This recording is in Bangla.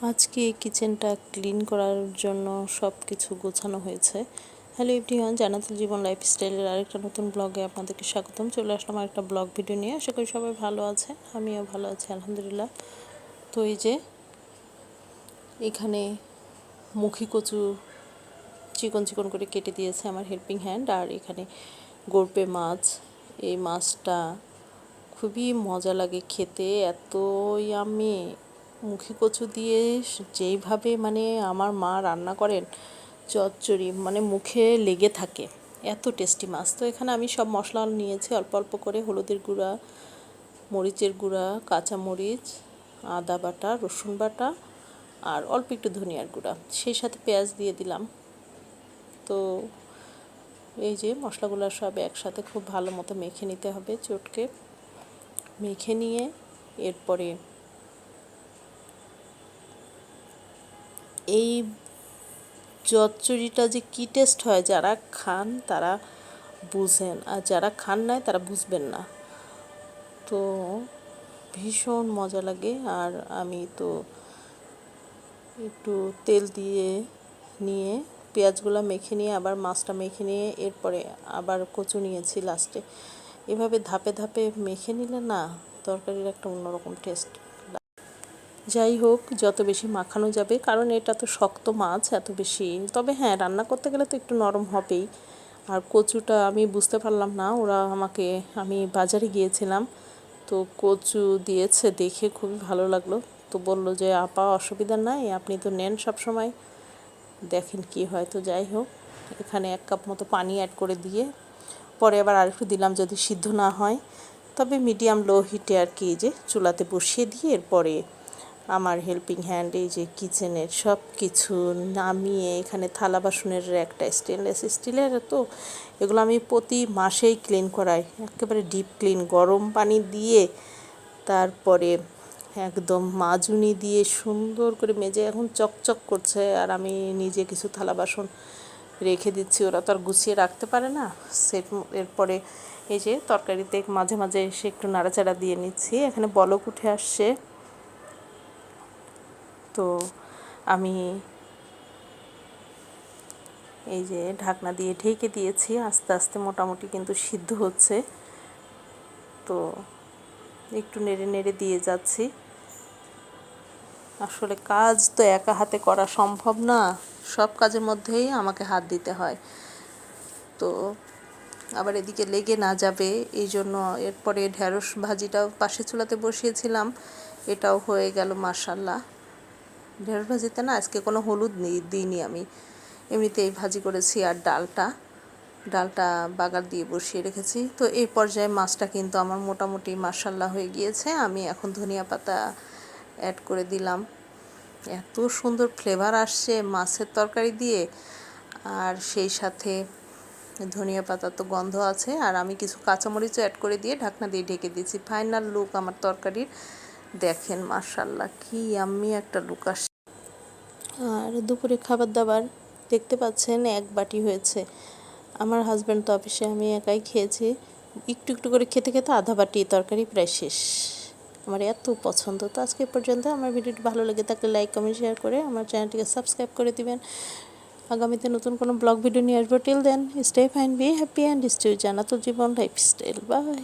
আজকে কিচেনটা ক্লিন করার জন্য সব কিছু গোছানো হয়েছে। হ্যালো এভরিওয়ান, জান্নাতুল জীবন লাইফস্টাইলের আরেকটা নতুন ব্লগে আপনাদেরকে স্বাগতম। চলে আসলাম আরেকটা ব্লগ ভিডিও নিয়ে। আশা করি সবাই ভালো আছে, আমিও ভালো আছি আলহামদুলিল্লাহ। তো এই যে এখানে মুখী কচু চিকন চিকন করে কেটে দিয়েছে আমার হেল্পিং হ্যান্ড। আর এখানে গড়পে মাছ, এই মাছটা খুবই মজা লাগে খেতে, এত ইয়াম্মি। মুখী কচু দিয়ে যেইভাবে মানে আমার মা রান্না করেন চচ্চড়ি, মানে মুখে লেগে থাকে, এত টেস্টি মাছ। তো এখানে আমি সব মশলা নিয়েছি অল্প অল্প করে, হলুদের গুঁড়া, মরিচের গুঁড়া, কাঁচামরিচ, আদা বাটা, রসুন বাটা আর অল্প একটু ধনিয়ার গুঁড়া, সেই সাথে পেঁয়াজ দিয়ে দিলাম। তো এই যে মশলাগুলো সব একসাথে খুব ভালো মতো মেখে নিতে হবে, চটকে মেখে নিয়ে এরপরে এই চচ্চড়িটা যে কী টেস্ট হয়, যারা খান তারা বুঝেন, আর যারা খান নাই তারা বুঝবেন না। তো ভীষণ মজা লাগে। আর আমি তো একটু তেল দিয়ে নিয়ে পেঁয়াজগুলো মেখে নিয়ে আবার মাছটা মেখে নিয়ে এরপরে আবার কচু নিয়েছি লাস্টে। এভাবে ধাপে ধাপে মেখে নিলে না তরকারির একটা অন্যরকম টেস্ট। যাই হোক, যত বেশি মাখানো যাবে, কারণ এটা তো শক্ত মাছ এত বেশি, তবে হ্যাঁ রান্না করতে গেলে তো একটু নরম হবেই। আর কচুটা আমি বুঝতে পারলাম না, ওরা আমাকে, আমি বাজারে গিয়েছিলাম তো কচু দিয়েছে, দেখে খুবই ভালো লাগলো। তো বলল যে আপা অসুবিধা নাই, আপনি তো নেন সব সময়, দেখেন কি হয়। তো যাই হোক, এখানে 1 কাপ মতো পানি অ্যাড করে দিয়ে পরে আবার আরেকটু দিলাম যদি সিদ্ধ না হয়, তবে মিডিয়াম লো হিটে আর কি, যে চুলাতে বসিয়ে দিয়ে এরপরে আমার হেল্পিং হ্যান্ড এই যে কিচেনের সব কিছু নামিয়ে এখানে থালা বাসনের একটা স্টেনলেস স্টিলের, তো এগুলো আমি প্রতি মাসেই ক্লিন করাই, একেবারে ডিপ ক্লিন, গরম পানি দিয়ে তারপরে একদম মাজুনি দিয়ে সুন্দর করে মেজে এখন চকচক করছে। আর আমি নিজে কিছু থালা বাসন রেখে দিচ্ছি, ওরা তো আর গুছিয়ে রাখতে পারে না। এরপরে এই যে তরকারিতে মাঝে মাঝে এসে একটু নাড়াচাড়া দিয়ে নিচ্ছি, এখানে বলক উঠে আসছে। তো আমি এই যে ঢাকনা দিয়ে ঢেকে দিয়েছি, আস্তে আস্তে মোটামুটি কিন্তু সিদ্ধ হচ্ছে। তো একটু নেড়ে নেড়ে দিয়ে যাচ্ছি। আসলে কাজ তো একা হাতে করা সম্ভব না, সব কাজের মধ্যেই আমাকে হাত দিতে হয়। তো আবার এদিকে লেগে না যাবে এই জন্য এরপরে ঢেঁড়স ভাজিটাও পাশে চুলাতে বসিয়েছিলাম, এটাও হয়ে গেল মাশাল্লাহ। ঢেঁড়স ভাজিতে না আজকে কোনো হলুদ দিইনি আমি, এমনিতেই ভাজি করেছি। আর ডালটা বাগার দিয়ে বসিয়ে রেখেছি। তো এই পর্যায়ে মাছটা কিন্তু আমার মোটামুটি মাশাল্লাহ হয়ে গিয়েছে। আমি এখন ধনিয়া পাতা অ্যাড করে দিলাম, এত সুন্দর ফ্লেভার আসছে মাছের তরকারি দিয়ে। আর সেই সাথে ধনিয়া পাতা তো গন্ধ আছে, আর আমি কিছু কাঁচামরিচও অ্যাড করে দিয়ে ঢাকনা দিয়ে ঢেকে দিয়েছি। ফাইনাল লুক আমার তরকারির দেখেন, মাশাল্লাহ কি ইয়াম্মি একটা লুক আসছে। আর দুপুরে খাবার দাবার দেখতে পাচ্ছেন 1 বাটি হয়েছে। আমার হাজব্যান্ড তো অফিসে, আমি একাই খেয়েছি। একটু একটু করে খেতে খেতে আধা বাটি তরকারি প্রায় শেষ। আমার এত পছন্দ। তো আজকে পর্যন্ত। আমার ভিডিওটি ভালো লেগে থাকলে লাইক কমেন্ট শেয়ার করে আমার চ্যানেলটিকে সাবস্ক্রাইব করে দিবেন। আগামীতে নতুন কোনো ব্লগ ভিডিও নিয়ে আসবো। Till then stay fine, be happy and stay Jannatul Jibon lifestyle. By.